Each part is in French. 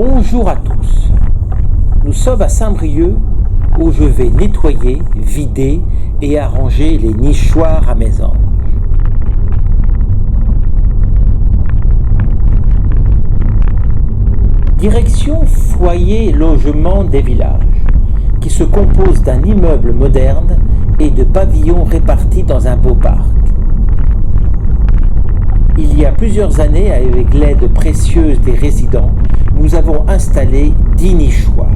Bonjour à tous. Nous sommes à Saint-Brieuc où je vais nettoyer, vider et arranger les nichoirs à mes anges. Direction foyer logement des villages, qui se compose d'un immeuble moderne et de pavillons répartis dans un beau parc. Il y a plusieurs années, avec l'aide précieuse des résidents, nous avons installé 10 nichoirs.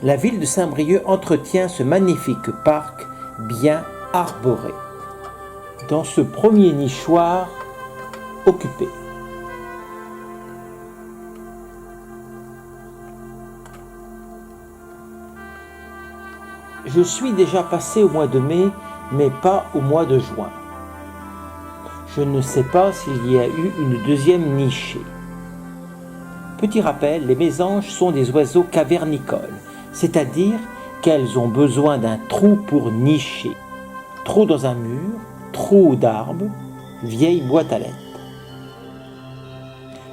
La ville de Saint-Brieuc entretient ce magnifique parc bien arboré. Dans ce premier nichoir occupé, je suis déjà passé au mois de mai, mais pas au mois de juin. Je ne sais pas s'il y a eu une deuxième nichée. Petit rappel, les mésanges sont des oiseaux cavernicoles, c'est-à-dire qu'elles ont besoin d'un trou pour nicher. Trou dans un mur, trou d'arbre, vieille boîte à lettres.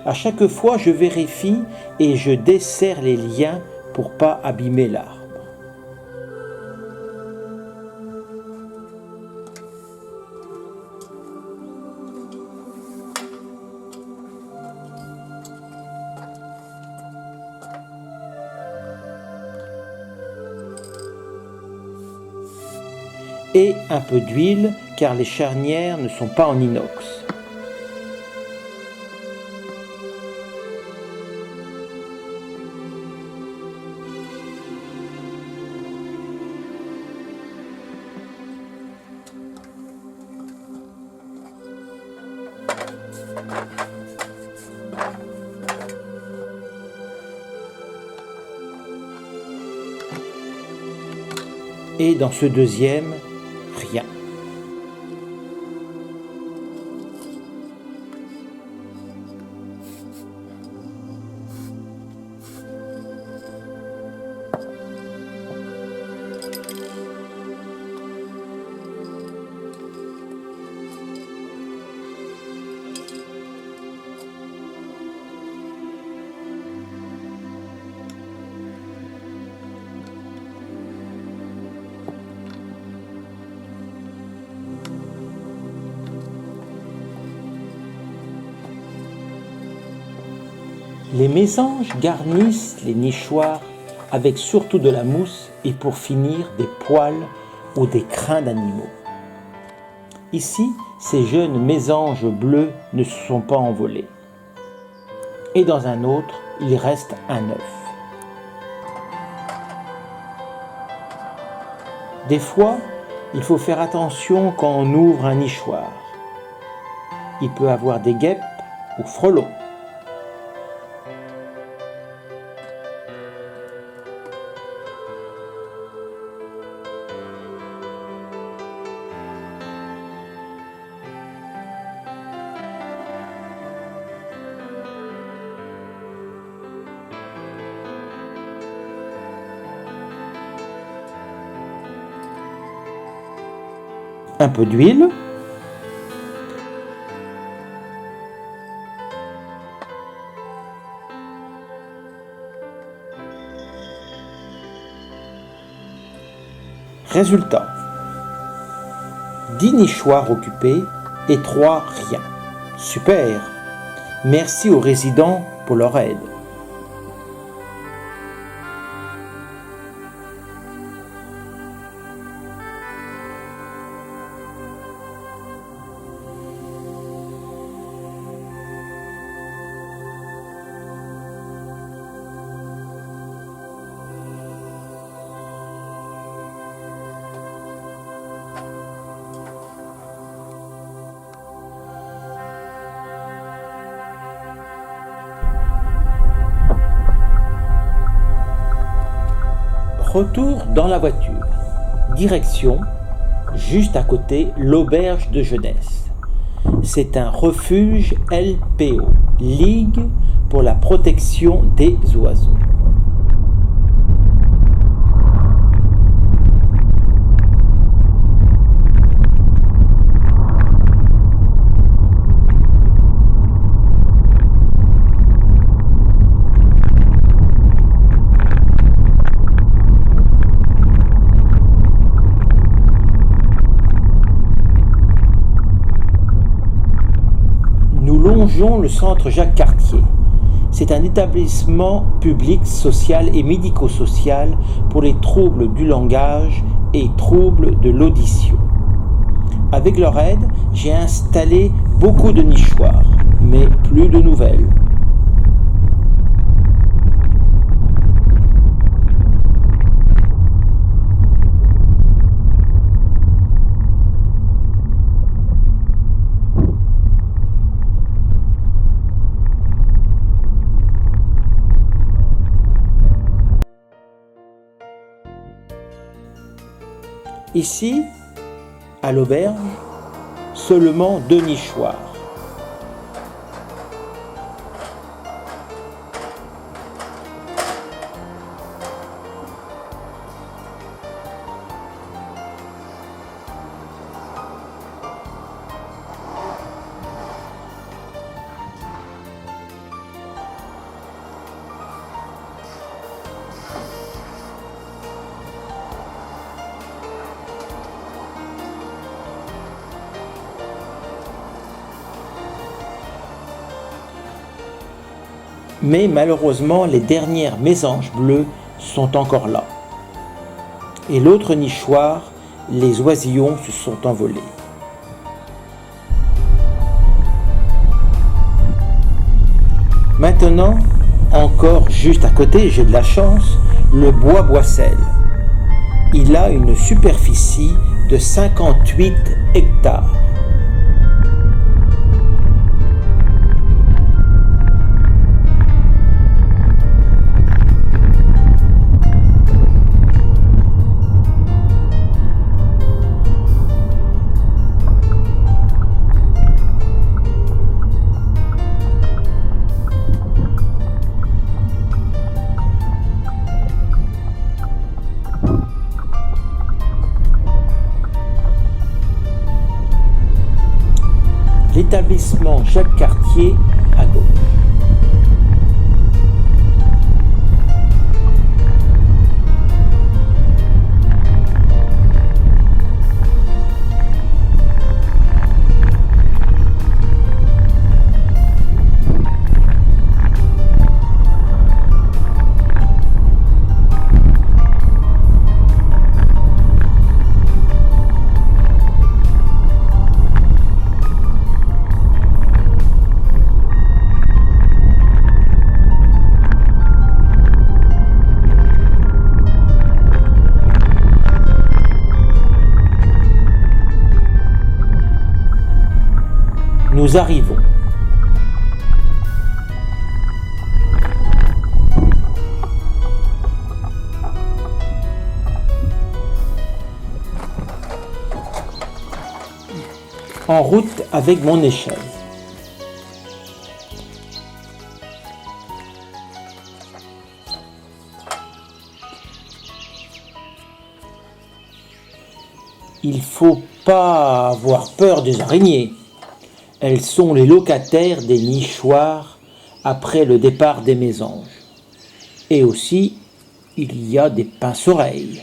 À chaque fois, je vérifie et je desserre les liens pour pas abîmer l'arbre. Et un peu d'huile car les charnières ne sont pas en inox. Et dans ce deuxième, rien. Les mésanges garnissent les nichoirs avec surtout de la mousse et pour finir des poils ou des crins d'animaux. Ici, ces jeunes mésanges bleus ne se sont pas envolés. Et dans un autre, il reste un œuf. Des fois, il faut faire attention quand on ouvre un nichoir. Il peut avoir des guêpes ou frelons. Un peu d'huile. Résultat, 10 nichoirs occupés et 3 rien. Super! Merci aux résidents pour leur aide. Retour dans la voiture. Direction, juste à côté, l'auberge de jeunesse. C'est un refuge LPO, Ligue pour la protection des oiseaux. Nous longeons le centre Jacques-Cartier. C'est un établissement public social et médico-social pour les troubles du langage et troubles de l'audition. Avec leur aide, j'ai installé beaucoup de nichoirs, mais plus de nouvelles. Ici, à l'auberge, seulement 2 nichoirs. Mais malheureusement, les dernières mésanges bleues sont encore là. Et l'autre nichoir, les oisillons se sont envolés. Maintenant, encore juste à côté, j'ai de la chance, le bois Boissel. Il a une superficie de 58 hectares. L'établissement Jacques-Cartier à gauche. Nous arrivons. En route avec mon échelle. Il faut pas avoir peur des araignées. Elles sont les locataires des nichoirs après le départ des mésanges. Et aussi, il y a des pince-oreilles.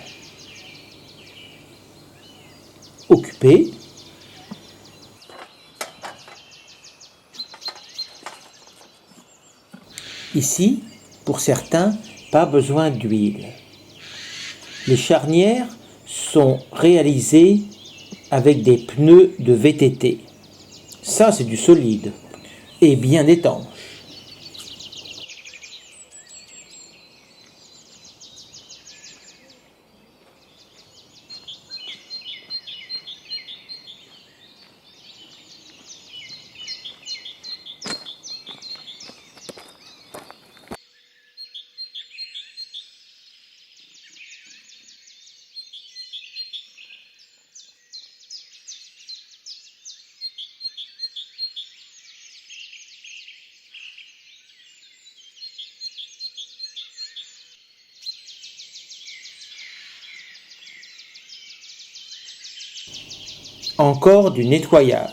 Occupés. Ici, pour certains, pas besoin d'huile. Les charnières sont réalisées avec des pneus de VTT. Ça, c'est du solide et bien étanche. Encore du nettoyage.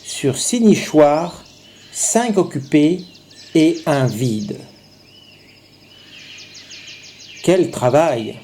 Sur 6 nichoirs, 5 occupés et un vide. Quel travail!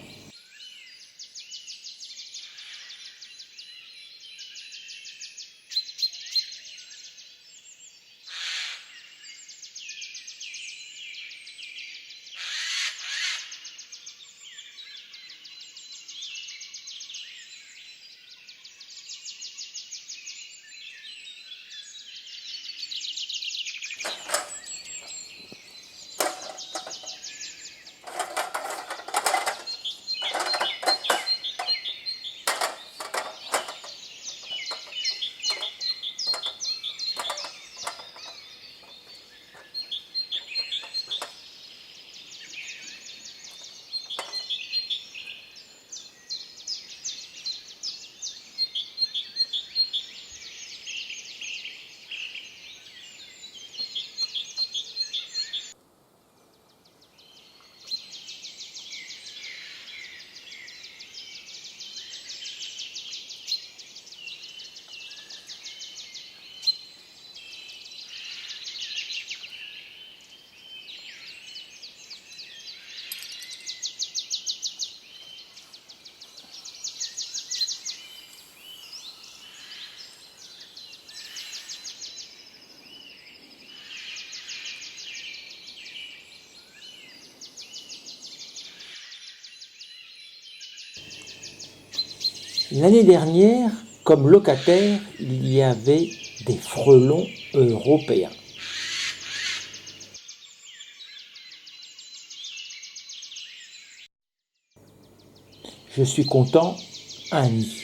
L'année dernière, comme locataire, il y avait des frelons européens. Je suis content, un nid.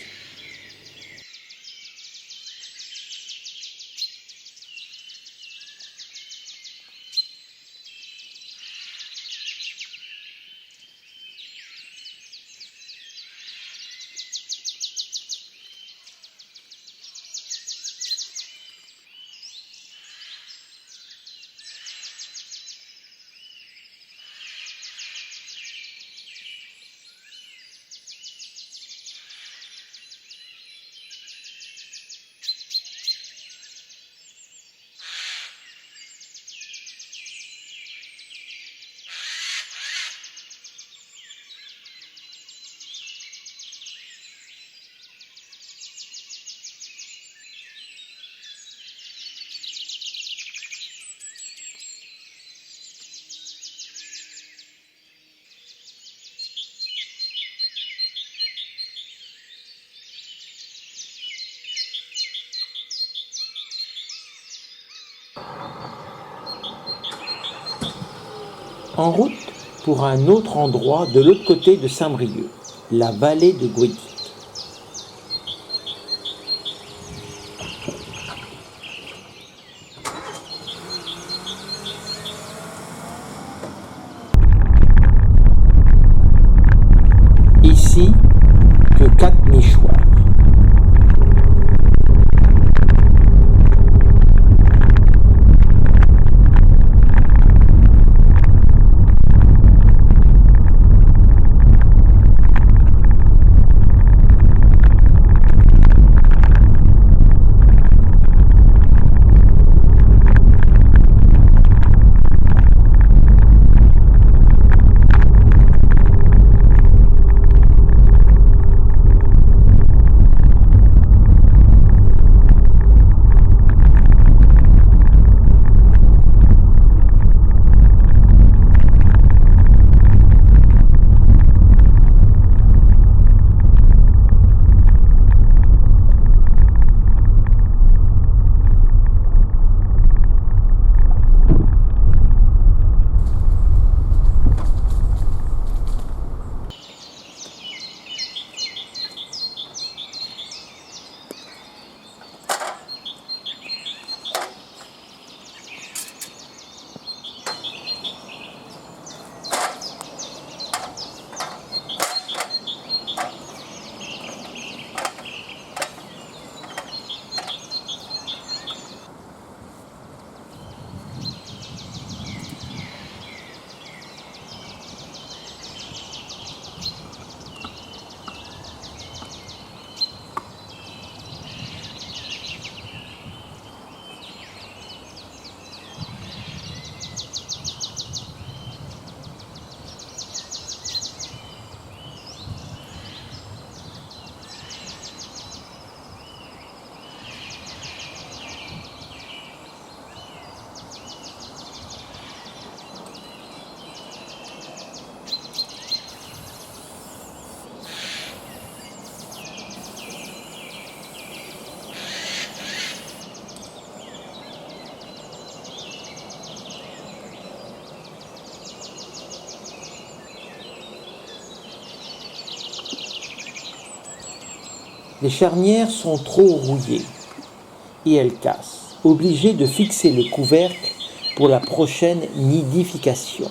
En route pour un autre endroit de l'autre côté de Saint-Brieuc, la vallée de Guédic. Ici, que 4 nichoirs. Les charnières sont trop rouillées et elles cassent. Obligé de fixer le couvercle pour la prochaine nidification.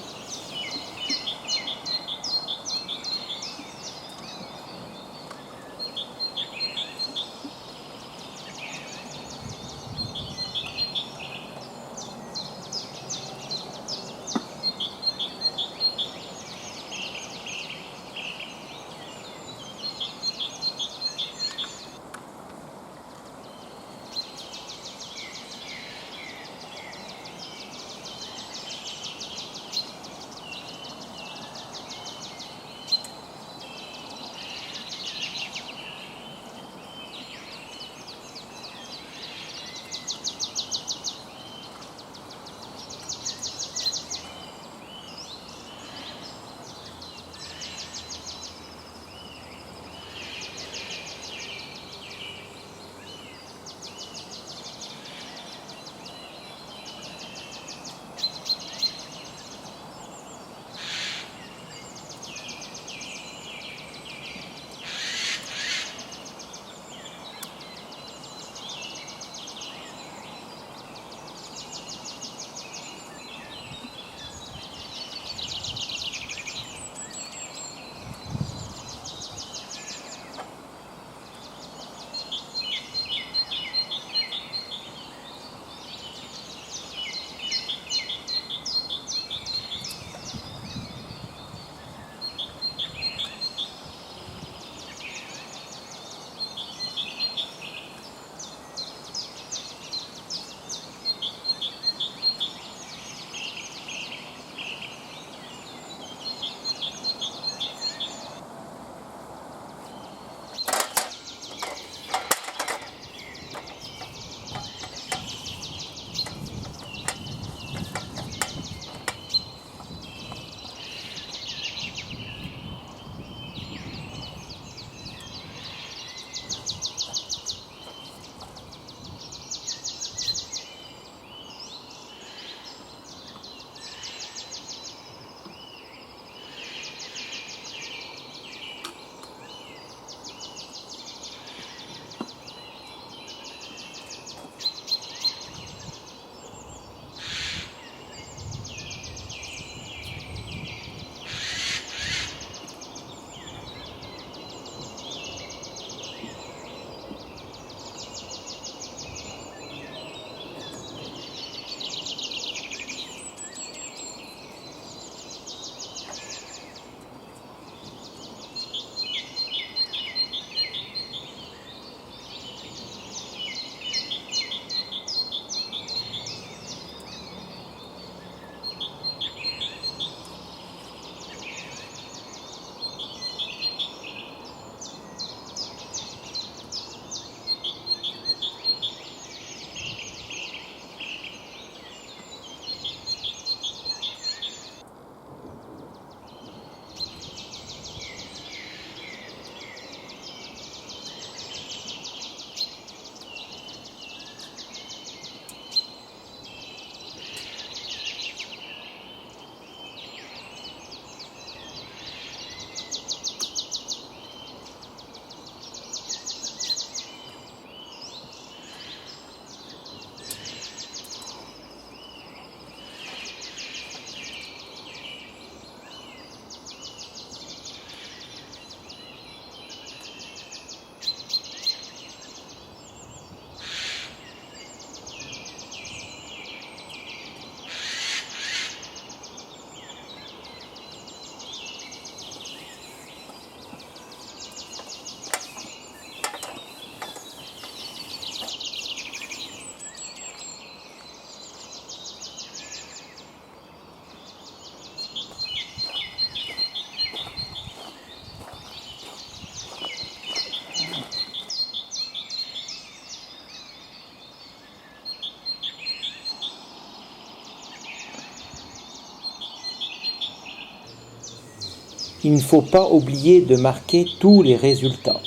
Il ne faut pas oublier de marquer tous les résultats.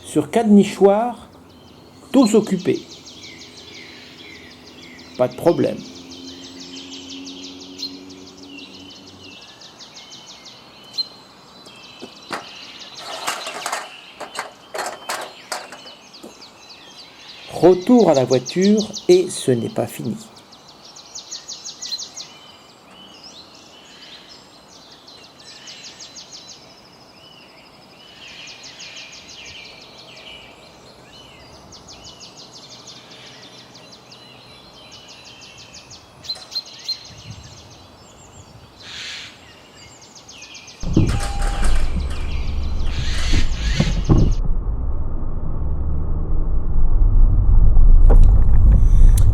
Sur 4 nichoirs, tous occupés. Pas de problème. Retour à la voiture et ce n'est pas fini.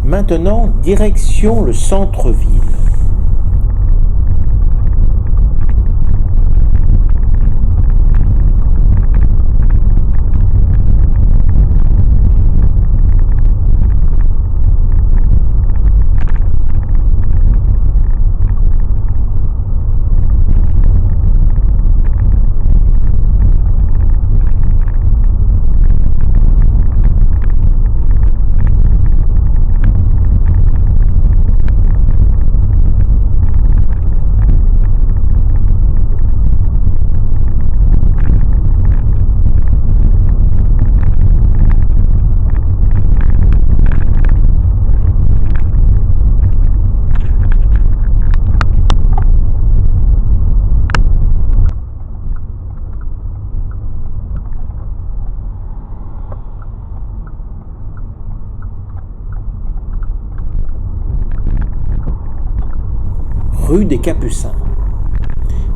Maintenant, direction le centre-ville. Rue des Capucins,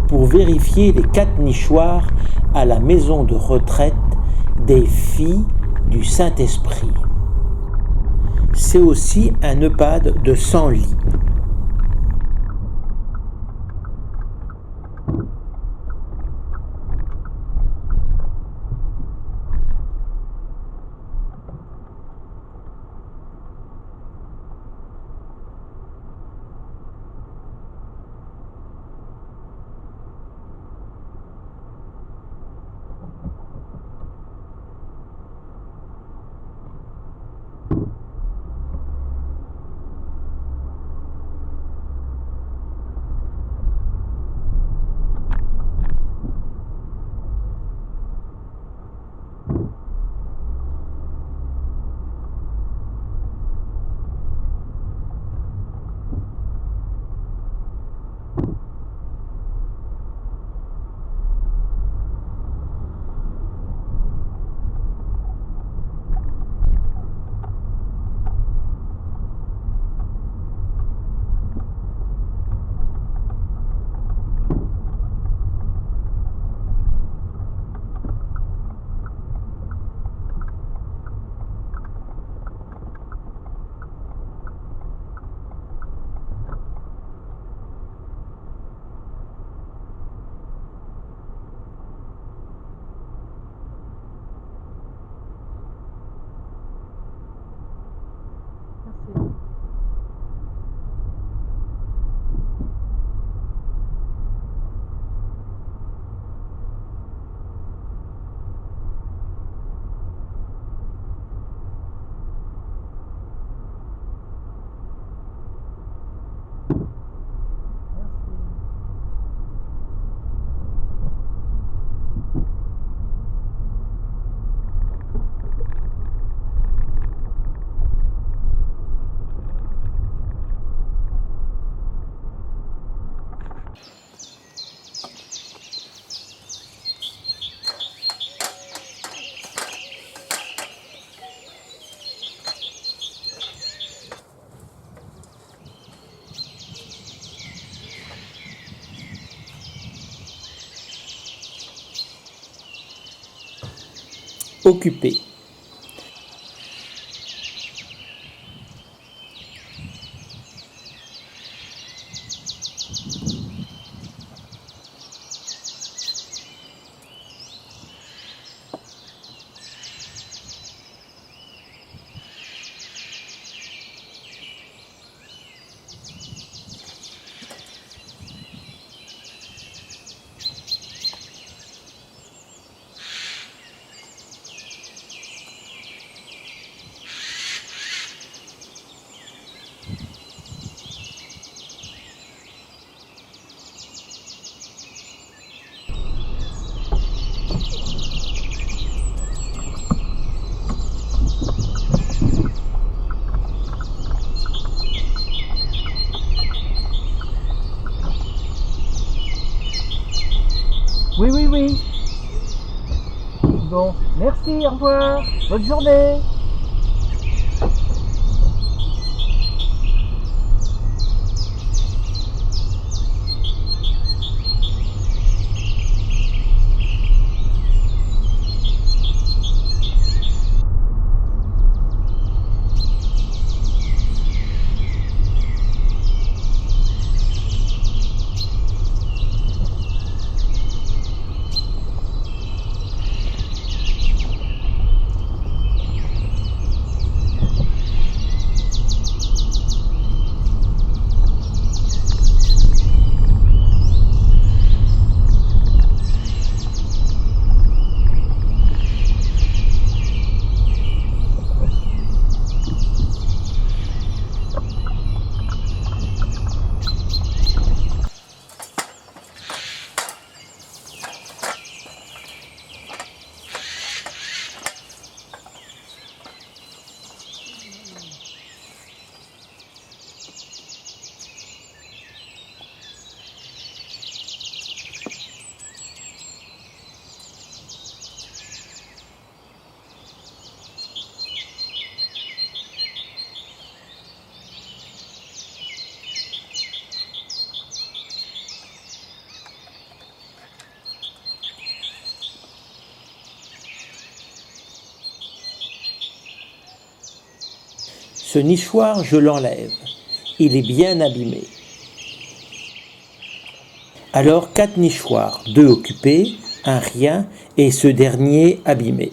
pour vérifier les 4 nichoirs à la maison de retraite des Filles du Saint-Esprit. C'est aussi un EHPAD de 100 lits. Occupé. Oui, oui, oui. Bon, merci, au revoir. Bonne journée. Ce nichoir, je l'enlève. Il est bien abîmé. Alors 4 nichoirs, 2 occupés, un rien et ce dernier abîmé.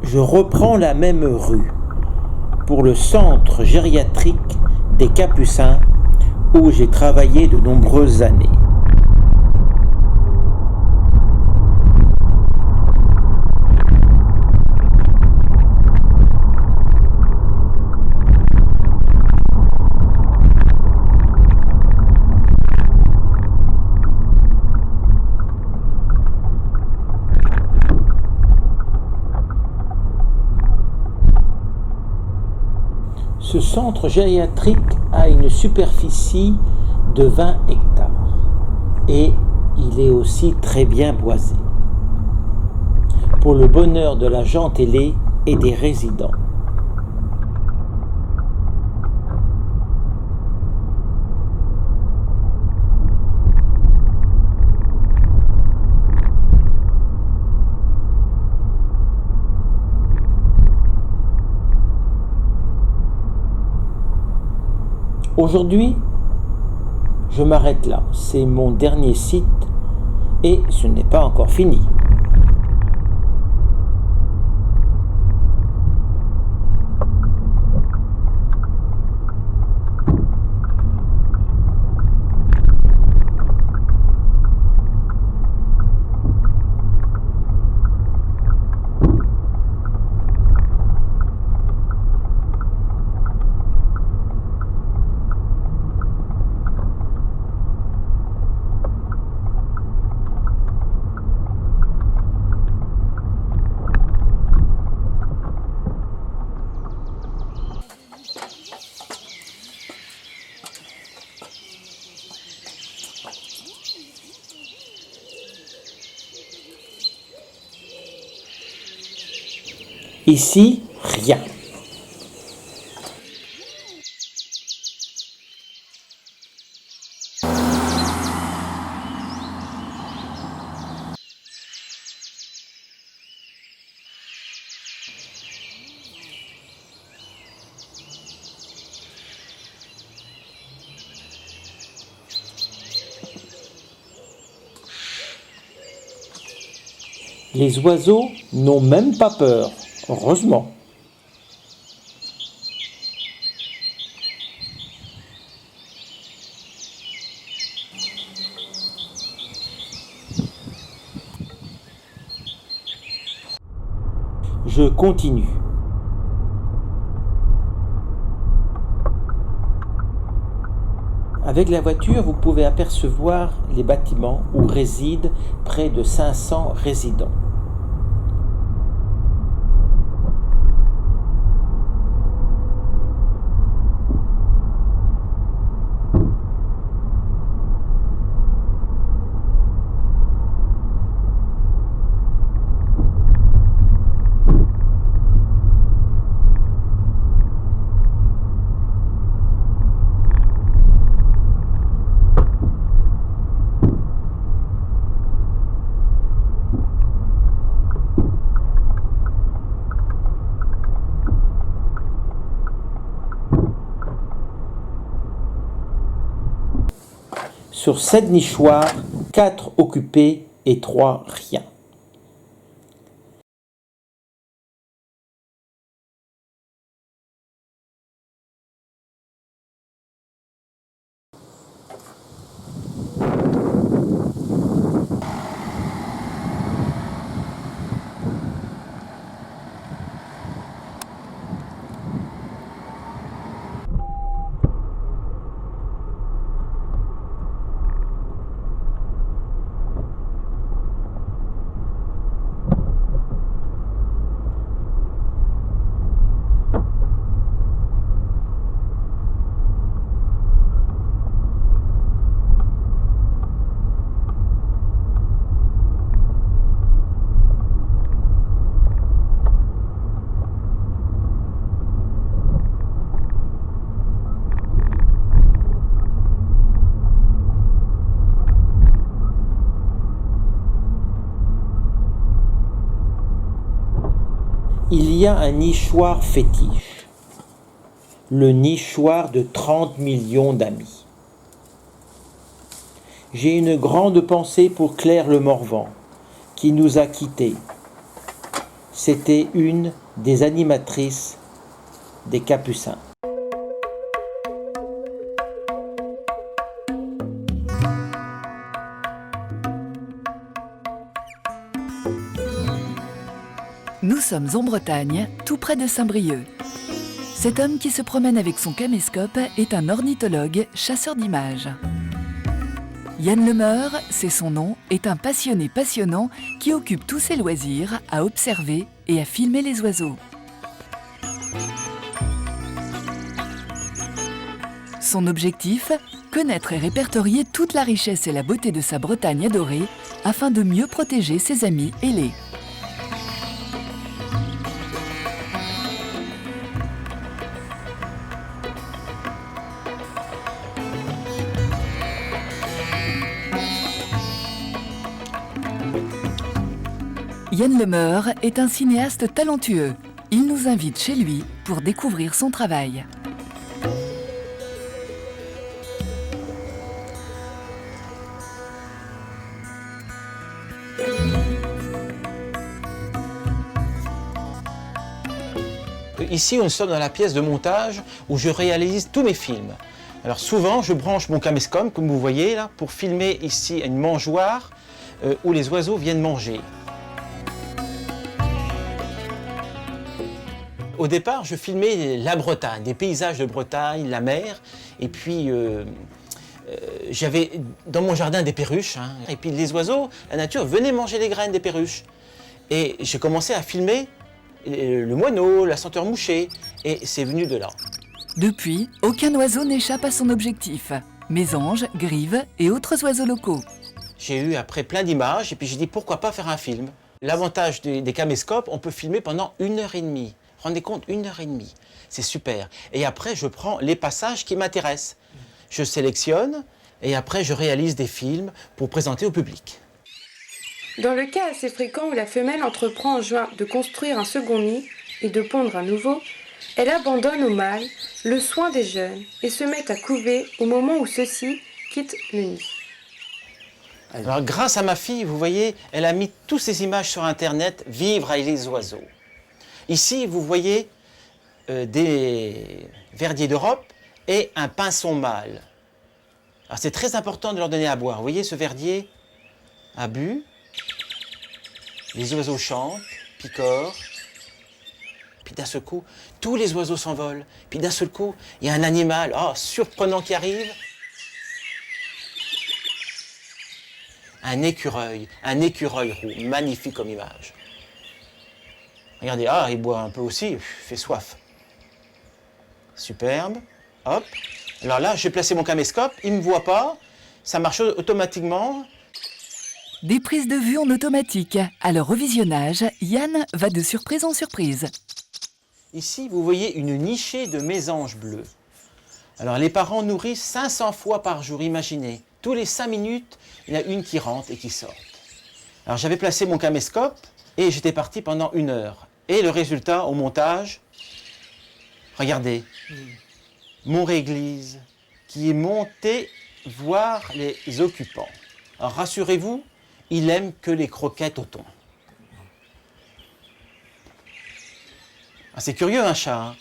Je reprends la même rue pour le centre gériatrique des Capucins où j'ai travaillé de nombreuses années. Ce centre gériatrique a une superficie de 20 hectares et il est aussi très bien boisé, pour le bonheur de la gent ailée et des résidents. Aujourd'hui, je m'arrête là. C'est mon dernier site et ce n'est pas encore fini. Ici, rien. Les oiseaux n'ont même pas peur, heureusement. Je continue. Avec la voiture, vous pouvez apercevoir les bâtiments où résident près de 500 résidents. Sur 7 nichoirs, 4 occupés et 3 rien. Il y a un nichoir fétiche, le nichoir de 30 millions d'amis. J'ai une grande pensée pour Claire Le Morvan, qui nous a quittés. C'était une des animatrices des Capucins. Nous sommes en Bretagne, tout près de Saint-Brieuc. Cet homme qui se promène avec son caméscope est un ornithologue, chasseur d'images. Yann Lemeur, c'est son nom, est un passionné passionnant qui occupe tous ses loisirs à observer et à filmer les oiseaux. Son objectif ? Connaître et répertorier toute la richesse et la beauté de sa Bretagne adorée afin de mieux protéger ses amis ailés. Yann Lemeur est un cinéaste talentueux. Il nous invite chez lui pour découvrir son travail. Ici, nous sommes dans la pièce de montage où je réalise tous mes films. Alors souvent, je branche mon caméscope, comme vous voyez là, pour filmer ici une mangeoire où les oiseaux viennent manger. Au départ, je filmais la Bretagne, des paysages de Bretagne, la mer, et puis j'avais dans mon jardin des perruches, et puis les oiseaux, la nature, venaient manger les graines des perruches. Et j'ai commencé à filmer le moineau, la senteur mouchée, et c'est venu de là. Depuis, aucun oiseau n'échappe à son objectif. Mésanges, grives et autres oiseaux locaux. J'ai eu après plein d'images, et puis j'ai dit pourquoi pas faire un film. L'avantage des caméscopes, on peut filmer pendant 1h30. Rendez compte, 1h30, c'est super. Et après, je prends les passages qui m'intéressent. Je sélectionne et après, je réalise des films pour présenter au public. Dans le cas assez fréquent où la femelle entreprend en juin de construire un second nid et de pondre à nouveau, elle abandonne au mâle le soin des jeunes et se met à couver au moment où ceux-ci quittent le nid. Alors grâce à ma fille, vous voyez, elle a mis toutes ces images sur Internet, vivre avec les oiseaux. Ici, vous voyez des verdiers d'Europe et un pinson mâle. Alors c'est très important de leur donner à boire. Vous voyez ce verdier a bu, les oiseaux chantent, picorent, puis d'un seul coup, tous les oiseaux s'envolent. Puis d'un seul coup, il y a un animal surprenant qui arrive. Un écureuil roux, magnifique comme image. Regardez, il boit un peu aussi, il fait soif. Superbe, hop. Alors là, j'ai placé mon caméscope, il ne me voit pas, ça marche automatiquement. Des prises de vue en automatique. À leur revisionnage, Yann va de surprise en surprise. Ici, vous voyez une nichée de mésanges bleus. Alors les parents nourrissent 500 fois par jour, imaginez. Tous les 5 minutes, il y en a une qui rentre et qui sort. Alors j'avais placé mon caméscope et j'étais parti pendant 1 heure. Et le résultat au montage, regardez, mon réglise qui est monté voir les occupants. Alors rassurez-vous, il aime que les croquettes au thon. C'est curieux un chat, hein.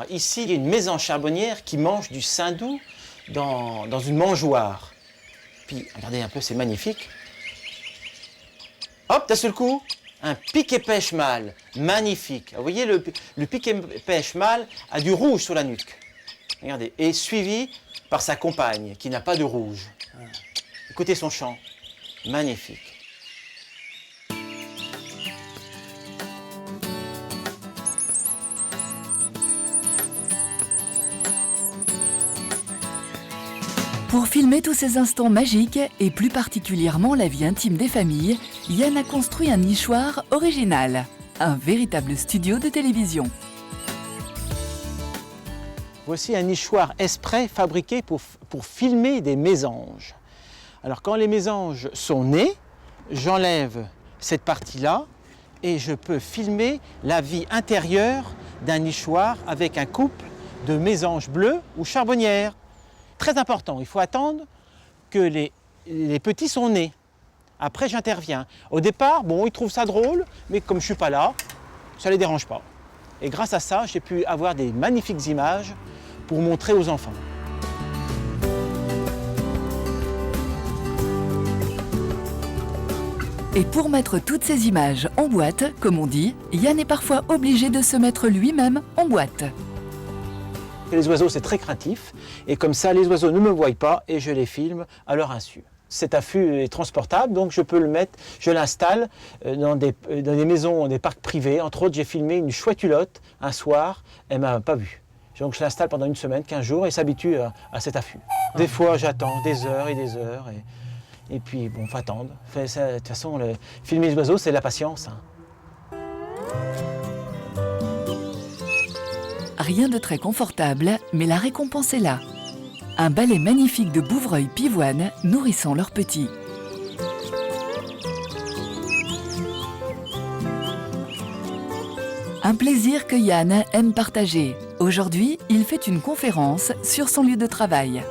Ici, il y a une mésange charbonnière qui mange du saindoux dans une mangeoire. Puis, regardez un peu, c'est magnifique. Hop, d'un seul coup, un piquet-pêche mâle, magnifique. Vous voyez, le piquet-pêche mâle a du rouge sur la nuque. Regardez, et suivi par sa compagne, qui n'a pas de rouge. Écoutez son chant, magnifique. Pour filmer tous ces instants magiques, et plus particulièrement la vie intime des familles, Yann a construit un nichoir original, un véritable studio de télévision. Voici un nichoir exprès fabriqué pour filmer des mésanges. Alors quand les mésanges sont nés, j'enlève cette partie-là et je peux filmer la vie intérieure d'un nichoir avec un couple de mésanges bleus ou charbonnières. Très important, il faut attendre que les petits sont nés. Après, j'interviens. Au départ, ils trouvent ça drôle, mais comme je ne suis pas là, ça ne les dérange pas. Et grâce à ça, j'ai pu avoir des magnifiques images pour montrer aux enfants. Et pour mettre toutes ces images en boîte, comme on dit, Yann est parfois obligé de se mettre lui-même en boîte. Les oiseaux, c'est très craintif, et comme ça, les oiseaux ne me voient pas et je les filme à leur insu. Cet affût est transportable, donc je peux le mettre, je l'installe dans des maisons, des parcs privés. Entre autres, j'ai filmé une chouette hulotte un soir, elle ne m'a pas vu. Donc je l'installe pendant 1 semaine, 15 jours, et s'habitue à cet affût. Des fois, j'attends des heures et des heures, et puis il faut attendre. De toute façon, filmer les oiseaux, c'est la patience. Rien de très confortable, mais la récompense est là. Un balai magnifique de bouvreuils pivoines nourrissant leurs petits. Un plaisir que Yann aime partager. Aujourd'hui, il fait une conférence sur son lieu de travail.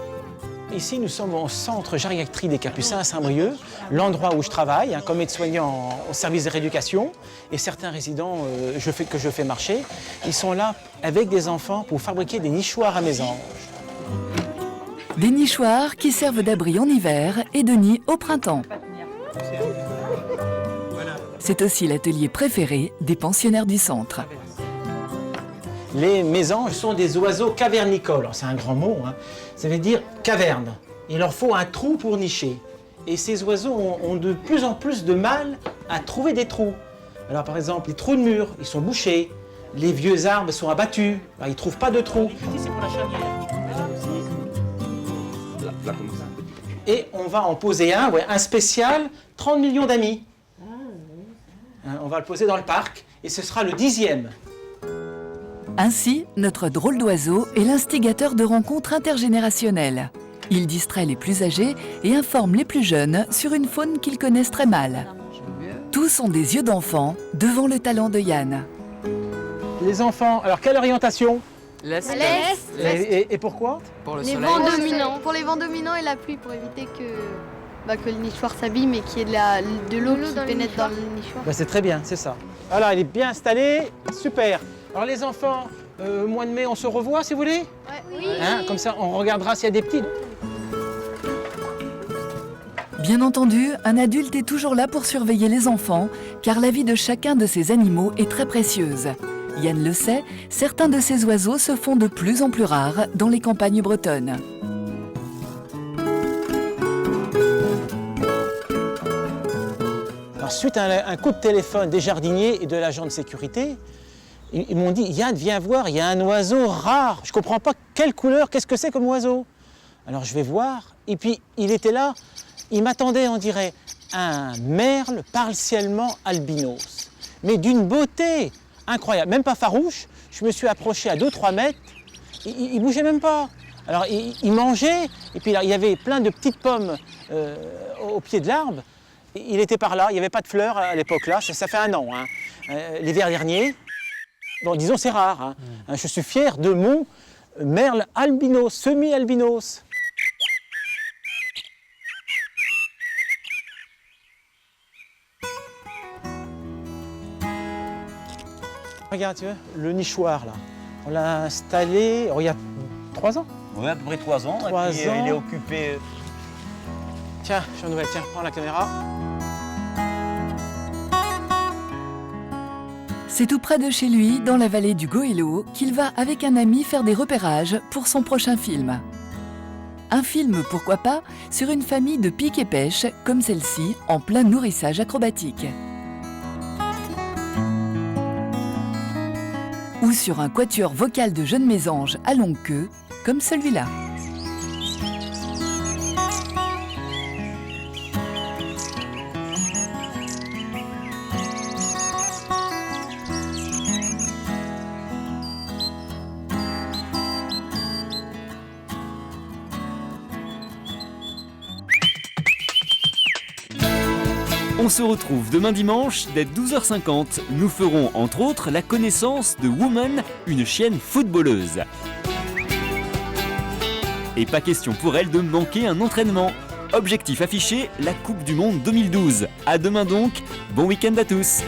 Ici, nous sommes au centre gériatrie des Capucins à Saint-Brieuc, l'endroit où je travaille comme aide-soignant au service de rééducation. Et certains résidents que je fais marcher, ils sont là avec des enfants pour fabriquer des nichoirs à mésanges. Des nichoirs qui servent d'abri en hiver et de nid au printemps. C'est aussi l'atelier préféré des pensionnaires du centre. Les mésanges sont des oiseaux cavernicoles. C'est un grand mot, hein. Ça veut dire caverne. Il leur faut un trou pour nicher. Et ces oiseaux ont de plus en plus de mal à trouver des trous. Alors par exemple, les trous de mur, ils sont bouchés. Les vieux arbres sont abattus. Alors, ils ne trouvent pas de trous. C'est pour la chaumière. Et on va en poser un spécial 30 millions d'amis. On va le poser dans le parc et ce sera le 10e. Ainsi, notre drôle d'oiseau est l'instigateur de rencontres intergénérationnelles. Il distrait les plus âgés et informe les plus jeunes sur une faune qu'ils connaissent très mal. Tous ont des yeux d'enfant devant le talent de Yann. Les enfants, alors quelle orientation? L'Est. Et pourquoi? Pour le Les soleil. vents dominants. Pour les vents dominants et la pluie, pour éviter que le nichoir s'abîme et qu'il y ait de l'eau qui pénètre dans le nichoir. C'est très bien, c'est ça. Voilà, il est bien installé, super. Alors les enfants, au mois de mai, on se revoit si vous voulez? Oui. Hein, comme ça, on regardera s'il y a des petits. Bien entendu, un adulte est toujours là pour surveiller les enfants, car la vie de chacun de ces animaux est très précieuse. Yann le sait, certains de ces oiseaux se font de plus en plus rares dans les campagnes bretonnes. Alors, suite à un coup de téléphone des jardiniers et de l'agent de sécurité, ils m'ont dit « Yann, viens voir, il y a un oiseau rare. Je ne comprends pas quelle couleur, qu'est-ce que c'est comme oiseau ?» Alors je vais voir, et puis il était là, il m'attendait, on dirait, un merle partiellement albinos, mais d'une beauté incroyable, même pas farouche. Je me suis approché à 2-3 mètres, il bougeait même pas. Alors il mangeait, et puis là, il y avait plein de petites pommes au pied de l'arbre. Il était par là, il n'y avait pas de fleurs à l'époque là, ça fait 1 an, hein. L'hiver dernier. Bon, disons c'est rare, hein. Je suis fier de mon merle albinos, semi-albinos. Regarde, tu vois, le nichoir là, on l'a installé il y a 3 ans. Oui, à peu près 3 ans. 3 et puis, ans. il est occupé. Tiens, je suis en nouvelle, tiens, prends la caméra. C'est tout près de chez lui, dans la vallée du Goëlo, qu'il va avec un ami faire des repérages pour son prochain film. Un film, pourquoi pas, sur une famille de pique et pêche, comme celle-ci, en plein nourrissage acrobatique. Ou sur un quatuor vocal de jeunes mésanges à longue queue, comme celui-là. On se retrouve demain dimanche dès 12h50. Nous ferons entre autres la connaissance de Woman, une chienne footballeuse. Et pas question pour elle de manquer un entraînement. Objectif affiché, la Coupe du Monde 2012. À demain donc, bon week-end à tous.